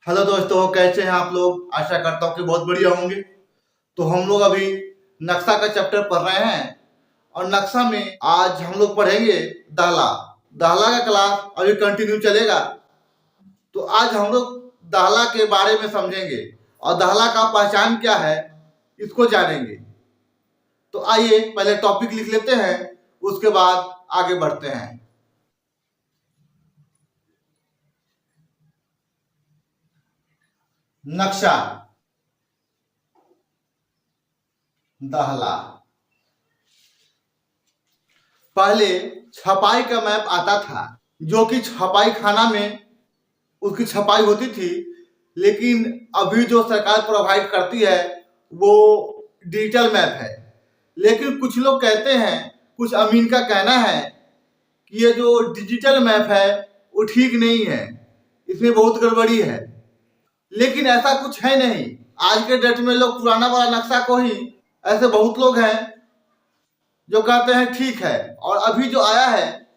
Hello दोस्तों, कैसे हैं आप लोग। आशा करता हूँ कि बहुत बढ़िया होंगे। तो हम लोग अभी नक्शा का चैप्टर पढ़ रहे हैं और नक्शा में आज हम लोग पढ़ेंगे दाहला। दाहला का क्लास अभी कंटिन्यू चलेगा। तो आज हम लोग दाहला के बारे में समझेंगे और दाहला का पहचान क्या है इसको जानेंगे। तो आइए पहले टॉपिक लिख लेते हैं, उसके बाद आगे बढ़ते हैं। नक्शा दाहला। पहले छपाई का मैप आता था, जो कि छपाई खाना में उसकी छपाई होती थी। लेकिन अभी जो सरकार प्रोवाइड करती है वो डिजिटल मैप है। लेकिन कुछ लोग कहते हैं, कुछ अमीन का कहना है कि ये जो डिजिटल मैप है वो ठीक नहीं है, इसमें बहुत गड़बड़ी है। लेकिन ऐसा कुछ है नहीं। आज के डेट में लोग पुराना वाला नक्शा को ही, ऐसे बहुत लोग हैं जो कहते हैं ठीक है, और अभी जो आया है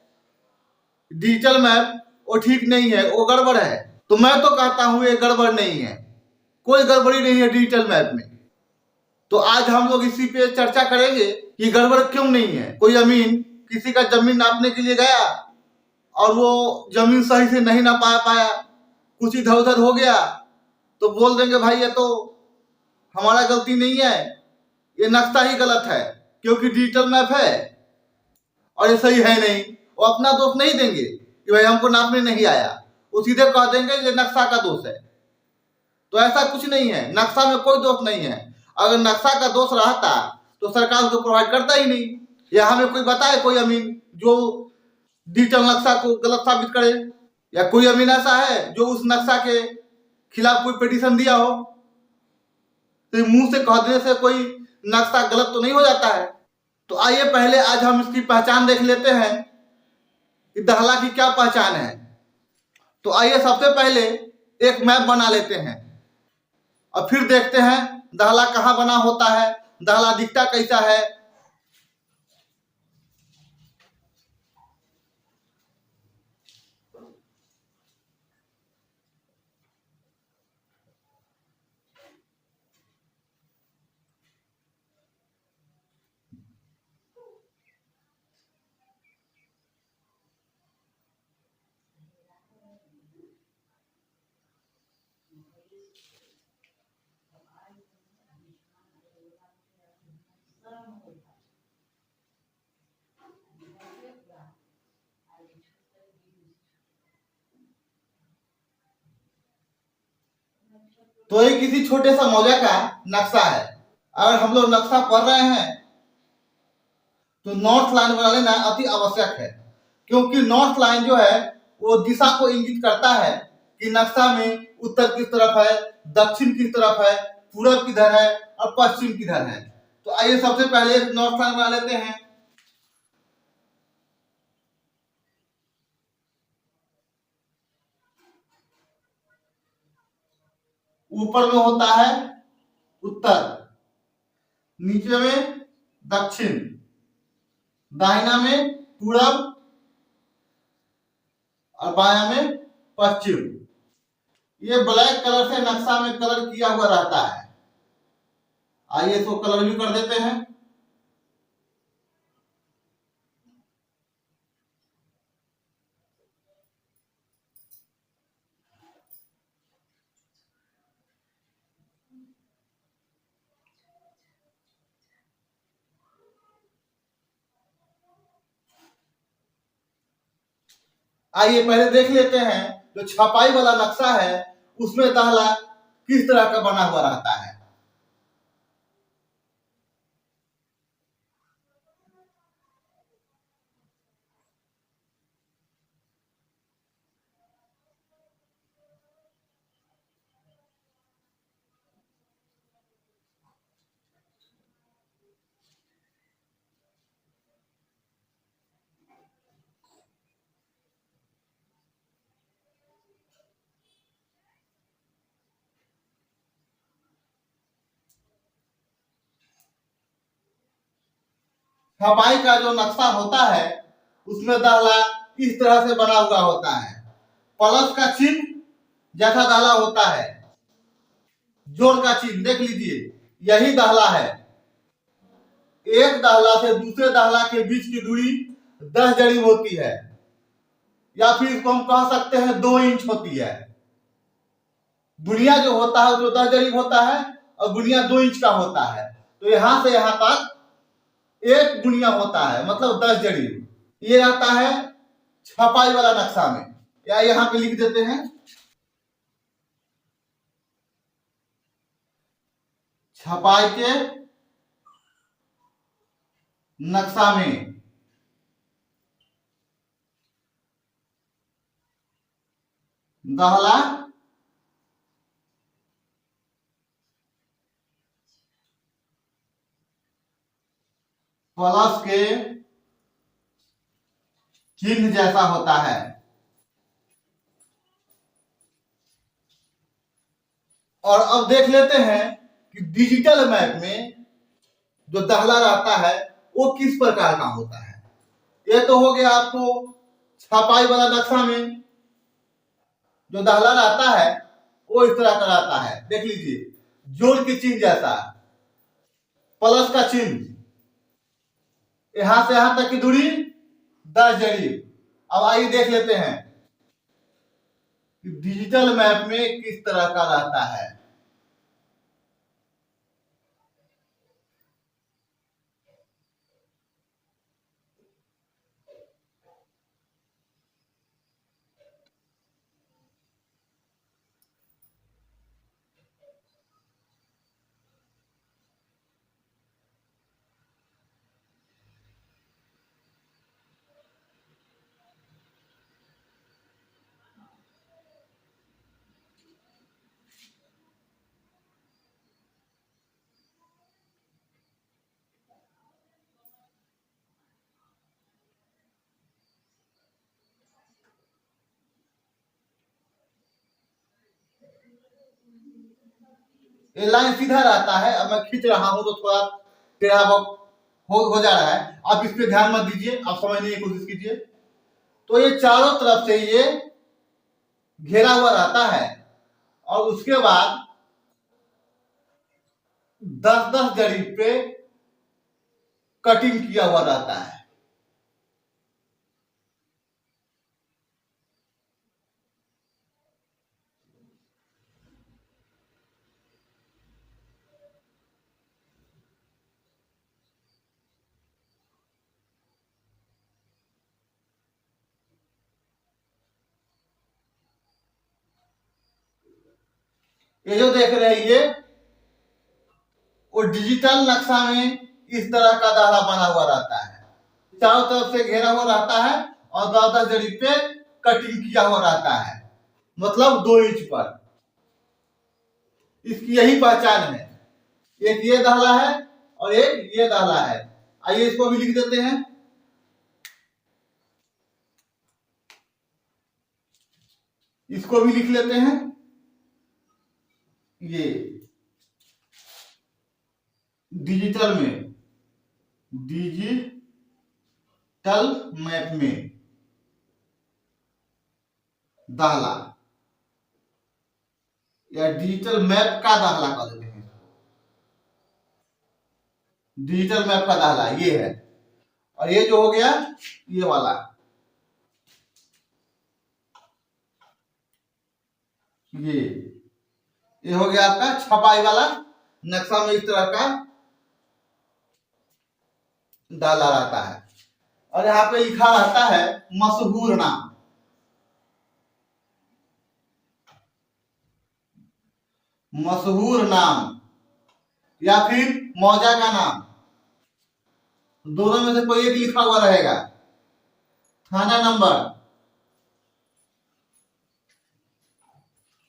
डिजिटल मैप वो ठीक नहीं है, वो गड़बड़ है। तो मैं तो कहता हूं ये गड़बड़ नहीं है, कोई गड़बड़ी नहीं है डिजिटल मैप में। तो आज हम लोग इसी पे चर्चा करेंगे कि गड़बड़ क्यों नहीं है। कोई अमीन किसी का जमीन नापने के लिए गया और वो जमीन सही से नहीं नापा पाया, कुछ इधर उधर हो गया, तो बोल देंगे भाई ये तो हमारा गलती नहीं है, ये नक्शा ही गलत है, क्योंकि डिजिटल मैप है और ये सही है नहीं। वो अपना दोष नहीं देंगे कि भाई हमको नापने नहीं आया, वो सीधे कह देंगे ये नक्शा का दोष है। तो ऐसा कुछ नहीं है, नक्शा में कोई दोष नहीं है। अगर नक्शा का दोष रहता तो सरकार उसको प्रोवाइड करता ही नहीं। या हमें कोई बताए, कोई अमीन जो डिजिटल नक्शा को गलत साबित करे, या कोई अमीन ऐसा है जो उस नक्शा के खिलाफ कोई पिटीशन दिया हो। तो मुंह से कह देने से कोई नक्शा गलत तो नहीं हो जाता है। तो आइए पहले आज हम इसकी पहचान देख लेते हैं कि दाहला की क्या पहचान है। तो आइए सबसे पहले एक मैप बना लेते हैं और फिर देखते हैं दाहला कहाँ बना होता है, दाहला दिखता कैसा है। तो ये किसी छोटे सा मौजा का नक्शा है। अगर हम लोग नक्शा पढ़ रहे हैं तो नॉर्थ लाइन बना लेना अति आवश्यक है, क्योंकि नॉर्थ लाइन जो है वो दिशा को इंगित करता है कि नक्शा में उत्तर किस तरफ है, दक्षिण किस तरफ है, पूरब किधर है और पश्चिम किधर है। तो आइए सबसे पहले एक नॉर्थ लाइन बना लेते हैं। ऊपर में होता है उत्तर, नीचे में दक्षिण, दाहिना में पूरब और बाया में पश्चिम। ये ब्लैक कलर से नक्शा में कलर किया हुआ रहता है। आइए इसको कलर भी कर देते हैं। आइए पहले देख लेते हैं जो छपाई वाला नक्शा है उसमें दाहला किस तरह का बना हुआ रहता है। छपाई का जो नक्शा होता है उसमें दाहला इस तरह से बना हुआ होता है। प्लस का चिन्ह जैसा दाहला होता है, जोड़ का चिन्ह देख लीजिए, यही दाहला है। एक दाहला से दूसरे दाहला के बीच की दूरी 10 जरीब होती है, या फिर इसको हम कह सकते हैं 2 इंच होती है। बुनिया जो होता है तो 10 जरीब होता है और बुनिया 2 इंच का होता है, तो यहां से यहां तक एक बुनिया होता है, मतलब 10 जरीब। ये आता है छपाई वाला नक्शा में, या यहां पे लिख देते हैं छपाई के नक्शा में दाहला प्लस के चिन्ह जैसा होता है। और अब देख लेते हैं कि डिजिटल मैप में जो दाहला रहता है वो किस प्रकार का होता है। ये तो हो गया आपको छपाई वाला नक्शा में जो दाहला रहता है वो इस तरह का रहता है, देख लीजिए, जोड़ के चिन्ह जैसा, प्लस का चिन्ह, यहां से यहां तक की दूरी 10 जरीब। अब आइए देख लेते हैं कि डिजिटल मैप में किस तरह का रहता है। ये लाइन सीधा रहता है, अब मैं खींच रहा हूं तो थोड़ा टेढ़ा हो जा रहा है, आप इस पे ध्यान मत दीजिए, आप समझने की कोशिश कीजिए। तो ये चारों तरफ से ये घेरा हुआ रहता है और उसके बाद 10-10 जरीब पे कटिंग किया हुआ रहता है। ये जो देख रहे हैं ये वो डिजिटल नक्शा में इस तरह का दायरा बना हुआ रहता है, चारों तरफ से घेरा हुआ रहता है और 10-10 जरीब पे कटिंग किया हुआ रहता है, मतलब 2 इंच पर। इसकी यही पहचान है, एक ये दाहला है और एक ये दाहला है। आइए इसको भी लिख देते हैं, इसको भी लिख लेते हैं। ये डिजिटल मैप में दाहला या डिजिटल मैप का दाहला कर देते हैं। डिजिटल मैप का दाहला ये है, और ये जो हो गया ये वाला, ये हो गया आपका छपाई वाला नक्शा में इस तरह का डाला रहता है। और यहाँ पे लिखा रहता है मशहूर नाम, मशहूर नाम या फिर मौजा का नाम, दोनों में से कोई एक लिखा हुआ रहेगा। थाना नंबर,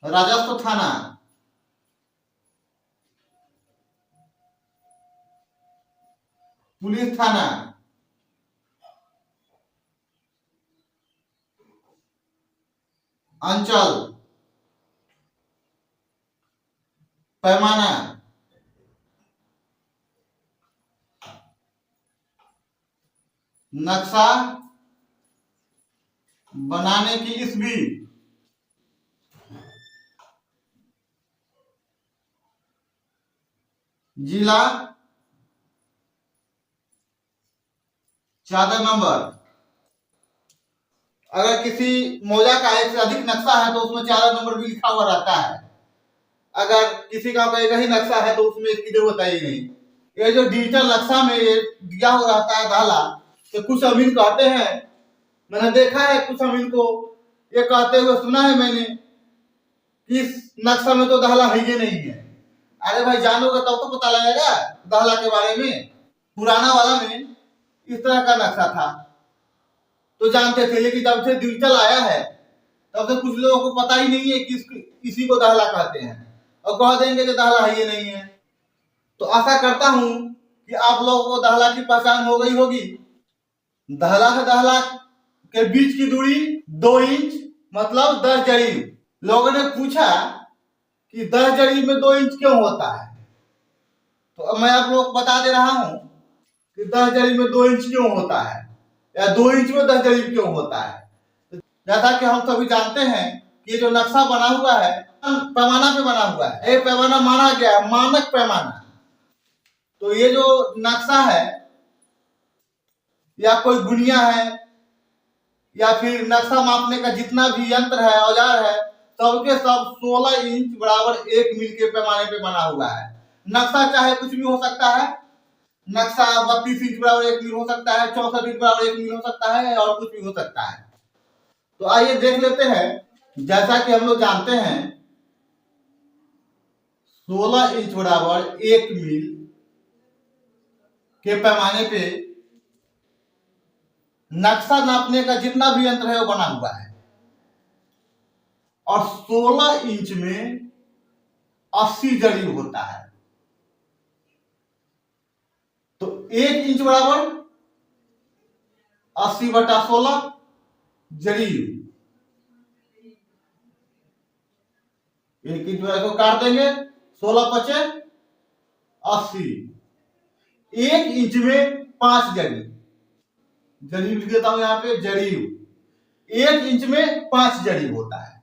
राजस्व थाना, पुलिस थाना, अंचल, पैमाना, नक्शा बनाने की ईस्वी, जिला, चादर नंबर। अगर किसी मौजा का एक से अधिक नक्शा है तो उसमें चादर नंबर भी लिखा हुआ रहता है। अगर किसी का एक ही नक्शा है तो उसमें इसकी जरूरत है ही नहीं। ये जो डिजिटल नक्शा में ये दिया हुआ रहता है दाला, तो कुछ अमीन कहते हैं, मैंने देखा है कुछ अमीन को ये कहते हुए सुना है मैंने कि इस नक्शा में तो दाला है ही नहीं है। अरे भाई जानोगे तब तो पता लगेगा दाला के बारे में। पुराना वाला में इस तरह का नक्शा था तो जानते थे, लेकिन जब से डिजिटल आया है तब से कुछ लोगों को पता ही नहीं है कि इसी को दाहला कहते हैं और कह देंगे कि दाहला है ये नहीं है। तो आशा करता हूं कि आप लोगों को दाहला की पहचान हो गई होगी। दाहला से दाहला के बीच की दूरी 2 इंच मतलब 10 जरीब। लोगों ने पूछा कि 10 जरीब में 2 इंच क्यों होता है, तो मैं आप लोगों को बता दे रहा हूं कि 10 जरीब में 2 इंच क्यों होता है या 2 इंच में 10 जरीब क्यों होता है। जैसा कि हम सभी जानते हैं कि ये जो नक्शा बना हुआ है पैमाना पे बना हुआ है। ये पैमाना माना गया है मानक पैमाना। तो ये जो नक्शा है या कोई गुनिया है या फिर नक्शा मापने का जितना भी यंत्र है औजार है सबके सब 16 इंच बराबर 1 मील के पैमाने पे बना हुआ है। नक्शा चाहे कुछ भी हो सकता है। नक्शा 32 इंच बराबर 1 मील हो सकता है, 64 इंच बराबर 1 मील हो सकता है और कुछ भी हो सकता है। तो आइए देख लेते हैं। जैसा कि हम लोग जानते हैं 16 इंच बराबर 1 मील के पैमाने पे नक्शा नापने का जितना भी यंत्र है वो बना हुआ है और 16 इंच में 80 जरीब होता है। तो 1 इंच बराबर 80/16 जरीब। 1 इंच को काट देंगे, 16×5 80। 1 इंच में 5 जरीब। जरीब लिख देता हूं यहाँ पे जरीब। 1 इंच में 5 जरीब होता है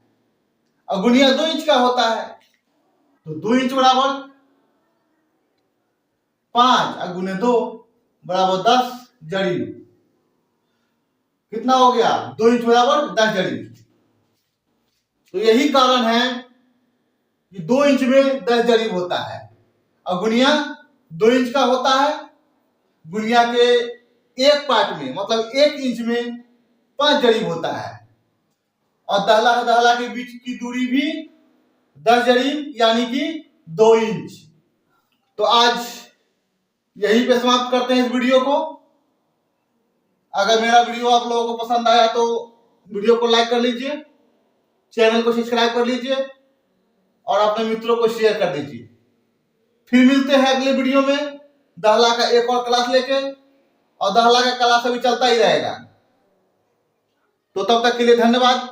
और गुनिया 2 इंच का होता है। तो 2 इंच बराबर 5 और गुने 2 बराबर 10 जरीब। कितना हो गया? 2 इंच बराबर 10 जरीब। तो यही कारण है कि 2 इंच में 10 जरीब होता है और गुनिया 2 इंच का होता है। गुनिया के एक पार्ट में मतलब 1 इंच में 5 जरीब होता है और दहला से दहला के बीच की दूरी भी 10 जरीब यानी कि 2 इंच। तो आज यहीं पे समाप्त करते हैं इस वीडियो को। अगर मेरा वीडियो आप लोगों को पसंद आया तो वीडियो को लाइक कर लीजिए, चैनल को सब्सक्राइब कर लीजिए और अपने मित्रों को शेयर कर दीजिए। फिर मिलते हैं अगले वीडियो में दहला का एक और क्लास लेके, और दहला का क्लास अभी चलता ही रहेगा। तो तब तक के लिए धन्यवाद।